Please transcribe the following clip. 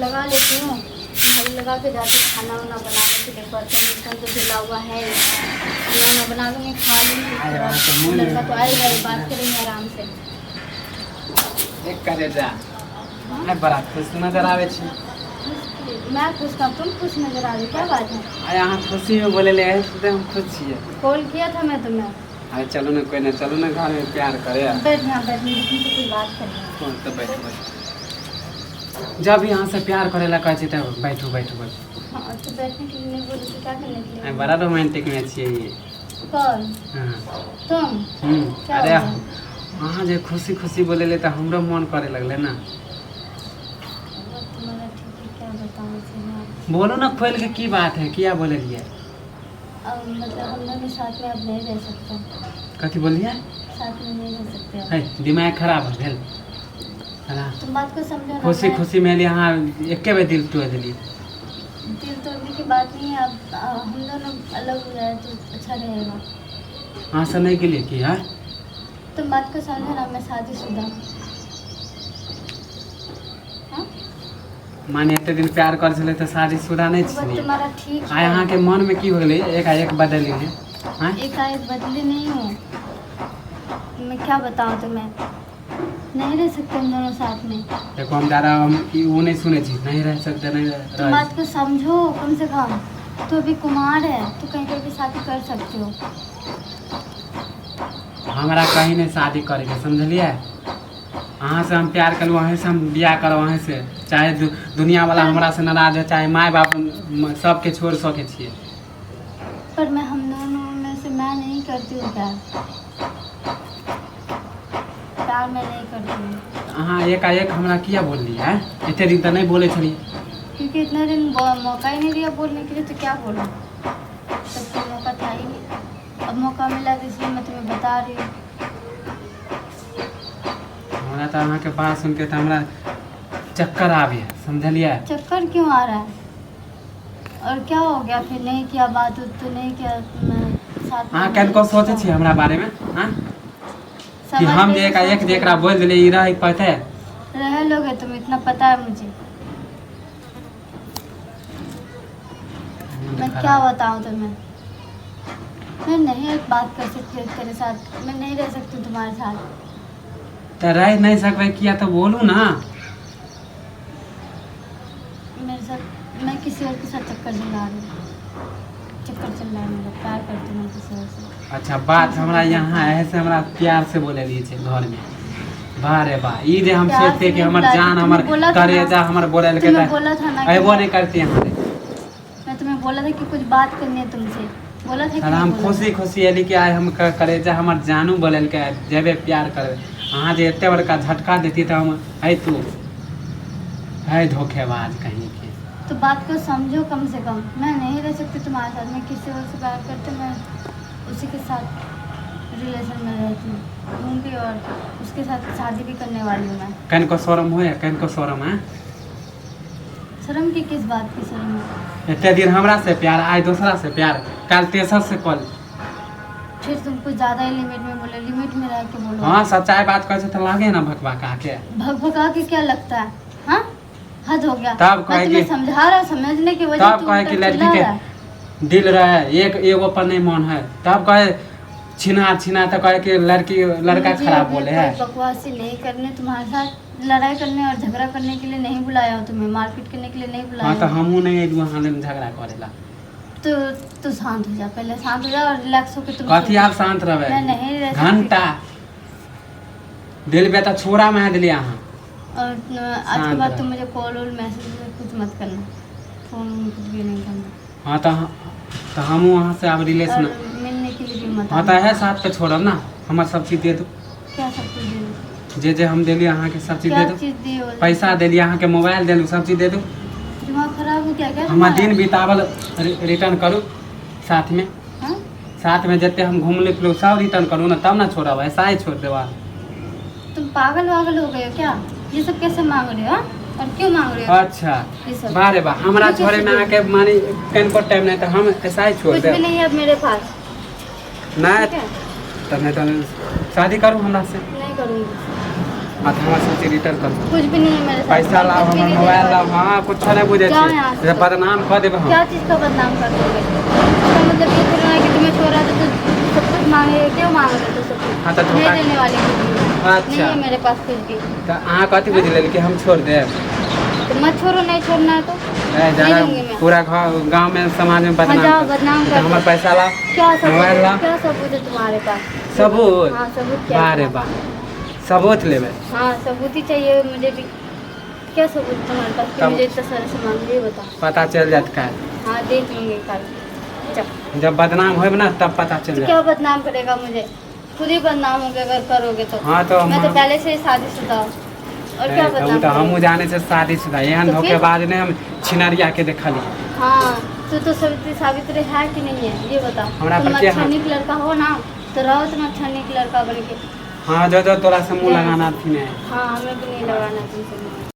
लगा लेती हूँ, झाड़ू लगा के जाती हूँ, खाना वाना बना लेती हूँ। बर्तन तो धुला हुआ है, खाना वाना बना लूँगी, खा लूँगी। लड़का तो आएगा, बात करेंगे आराम से। एक करे जा मैं बड़ा खुश नजर आवे छी। मैं खुश था, तुम खुश नजर आ रही, क्या बात है? अरे यहाँ खुशी में बोले ले आए तो हम खुश छिए। कॉल किया था मैं तुम्हें। अरे चलो ना, कोई ना, चलो ना घर में प्यार करे। बैठ यहाँ, बैठ, तुमसे कुछ बात करनी है। कौन तो बैठो बैठो, जब यहाँ से प्यार करे ला कहते तो बैठो बैठो बैठो। हाँ तो बैठने के लिए नहीं बोले तो क्या करने के लिए? बड़ा रोमांटिक में छिए ये। कौन? हाँ। तुम? क्या अरे हुआ? वहाँ जो खुशी खुशी बोले ले तो हमरो मन करे लगले ना। तुम्हारा ठीक है, क्या बताऊँ इसे। बोलो ना खोल के, की बात है, क्या बोले लिए? अब मतलब हम दोनों साथ में अब नहीं रह सकते। कथी बोलिए? साथ में नहीं रह सकते अब। है दिमाग खराब है भेल है ना। तुम बात को समझो ना। खुशी खुशी में यहाँ एके बेर दिल तोड़ दिली। दिल तोड़ने की बात नहीं है, अब हम दोनों अलग हो जाए तो अच्छा रहेगा। हाँ से नहीं के लिए की है। तुम बात को समझो ना, मैं शादीशुदा हूँ। हाँ? माने इतने दिन प्यार कर चले तो शादीशुदा नहीं वो छी। तुम्हारा ठीक आ है। यहाँ के मन में की हो गई एक बदल है। हाँ? एकाएक बदली नहीं हूँ मैं, क्या बताऊँ तुम्हें। नहीं रह सकते हम दोनों साथ में। देखो हम ज़्यादा वो नहीं सुने छी, नहीं रह सकते, नहीं तुम बात को समझो कम से कम। तो अभी कुमार है, तो कहीं कहीं भी शादी कर सकते हो। हमारा कहीं नहीं शादी करेंगे, समझलिए। वहाँ से हम प्यार कर, वहीं से हम ब्याह करो, वहीं से चाहे दुनिया वाला हमारा से नाराज है, चाहे माँ बाप सबके छोड़ सके छिए। पर मैं हम दोनों में से मैं नहीं करती हूँ प्यार मैं नहीं करती हूँ। हाँ एकाएक हमरा किया बोल लिया है? इतने दिन तो नहीं बोले छली। क्योंकि इतना दिन मौका ही नहीं दिया बोलने के लिए, तो क्या बोलूँ। तब कोई मौका था ही नहीं, अब मौका मिला तो इसलिए मैं तुम्हें बता रही हूँ। हमारा तो अहाँ के बात सुन के तो हमरा चक्कर आ गया, समझलिए। चक्कर क्यों आ रहा है? और क्या हो गया फिर? नहीं किया बात तो नहीं किया, मैं साथ में हाँ किनको सोचे छी हमरा बारे में? हाँ कि हम एक जेकरा बोल दिले ई रह पते रह लोगे तुम, इतना पता है मुझे। मैं क्या बताऊँ तुम्हें। मैं नहीं एक बात कर सकती तेरे साथ, मैं नहीं रह सकती तुम्हारे साथ। तो रह नहीं सकते किया तो बोलू ना। मेरे साथ मैं किसी और के साथ चक्कर चला रही हूँ, चक्कर चल रहा है मेरा, प्यार करती हूँ किसी और से। अच्छा बात हमरा यहाँ ऐसे हमरा प्यार से बोले लिए छे घर में। वाह रे वाह, ई जे हम सोचते कि हमर जान हमर करेजा हमर बोले के बोला था ना ऐबो नहीं करती यहाँ। मैं तुम्हें बोला था कि कुछ बात करनी है तुमसे, बोला था कि हम खुशी खुशी एली कि आए हम करेजा हमर जानू बोले के जेबे प्यार करे। अहाँ जे एते बड़का झटका देती तो हम है तू है धोखेबाज कहीं के। तो बात को समझो कम से कम। मैं नहीं रह सकती तुम्हारे साथ, मैं किसी और से प्यार करती, मैं उसी के साथ रिलेशन में रहती हूँ भी, और उसके साथ शादी भी करने वाली हूँ मैं। कहीं को शर्म हो, कहीं को शर्म है? शर्म की किस बात की शर्म है? इतने दिन हमरा से प्यार, आज दूसरा से प्यार, कल तेसर से कल। फिर तुम कुछ ज़्यादा ही लिमिट में बोले, लिमिट में रह के बोलो। हाँ सच्चाई बात कहे तो लागे ना भगभगा के। भगभगा के क्या लगता है? हाँ हद हो गया। तब कहे कि समझा रहा, समझने की वजह तब कहे कि लड़की के दिल रहे एक एगो पर नहीं मन है, तब कहे छिना तो कहे कि लड़का खराब बोले है। बकवासी नहीं करने, तुम्हारे साथ लड़ाई करने और झगड़ा करने के लिए नहीं बुलाया हो, तुम्हें मारपीट करने के लिए नहीं बुलाया। हाँ तो हमहू नहीं एलू वहाँ झगड़ा करेला। तो शांत हो जा, पहले शांत हो जा और रिलैक्स होकर तुम कथी आप शांत रहे? मैं नहीं रह सकती। घंटा दिल बेटा छोड़ा मैं दिल यहाँ। और आज के बाद तुम मुझे कॉल और मैसेज कुछ मत करना, फोन कुछ भी नहीं करना। हाँ तो हम वहाँ से अब रिलेशन मिलने के लिए भी मत। हाँ तो है साथ पे छोड़ब ना, हमार सब चीज दे दो। क्या सब चीज दे दो? जे हम दिली अहाँ के सब चीज दे दो। पैसा दिली अहाँ के, मोबाइल दिलू, सब चीज दे दो। दिमाग खराब हो क्या? हमार दिन बितावल रिटर्न करू साथ में। हाँ? साथ में जते हम घूमले फिर सब रिटर्न करू ना, तब ना छोड़ब, ऐसा ही छोड़ देवा। तुम पागल वागल हो गए हो क्या? ये सब कैसे मांग रहे हो? और क्यों मांग रहे हो? अच्छा बारे बा हमरा छोड़े में आके मानी कहीं को टाइम नहीं तो हम ऐसा ही छोड़ दे। कुछ भी नहीं है अब मेरे पास। नहीं तब नहीं तो शादी करूँ हमरा से? नहीं करूँगी। बात हमारे सोचे रिटर्न कर कुछ भी नहीं है मेरे साथ। पैसा लाओ कुछ भी हमारे नहीं मोबाइल देने लाओ वाली। हाँ कुछ नहीं बुझे क्या यहाँ से? बदनाम कर देबे हम क्या चीज़ का बदनाम कर दोगे? इसका मतलब ये थोड़ा ना कि तुम्हें छोड़ा तो सब कुछ मांगे, क्यों मांग रहे हो सब कुछ? हाँ, तो नहीं धोखा- देने वाली कुछ भी। अच्छा। नहीं है मेरे पास कुछ भी। तो अहाँ कथी बुझ लेल कि हम छोड़ देब तो मत छोड़ो, नहीं छोड़ना है तो नहीं ज़्यादा दूंगी मैं। पूरा गांव में समाज में हाँ, जाओ, कर। बदनाम तो कर दो। हमारे पैसा लाओ क्या सबूत मोबाइल है? लाओ क्या सबूत है तुम्हारे पास? सबूत हाँ, सबूत क्या है बारे तुम्हारे बा सबूत लेबे हाँ, सबूत ही चाहिए मुझे भी। क्या सबूत तुम्हारे पास कि तब- मुझे इतना सारा सामान ये बताओ। पता चल जात का हाँ, देख लेंगे कल। जब बदनाम होब ना तब पता चल तो जाए क्या बदनाम करेगा मुझे? खुद ही बदनाम होगे अगर करोगे तो। हाँ, तो मैं तो हम- पहले से ही शादीशुदा हूँ। और क्या बदनाम तो हम करेगा? जाने से शादीशुदा एहन तो फिर? धोखेबाज ने हम छिनरिया के देखली हाँ, तो सावित्री है कि नहीं है ये बताओ। हमरा तुम पर क्या अच्छा है? नीक लड़का हो ना, तो रहो तुम अच्छा नीक लड़का बन के। हाँ जो तोरा से मुँह लगाना थी नहीं हाँ, हमें भी नहीं लगाना तुमसे।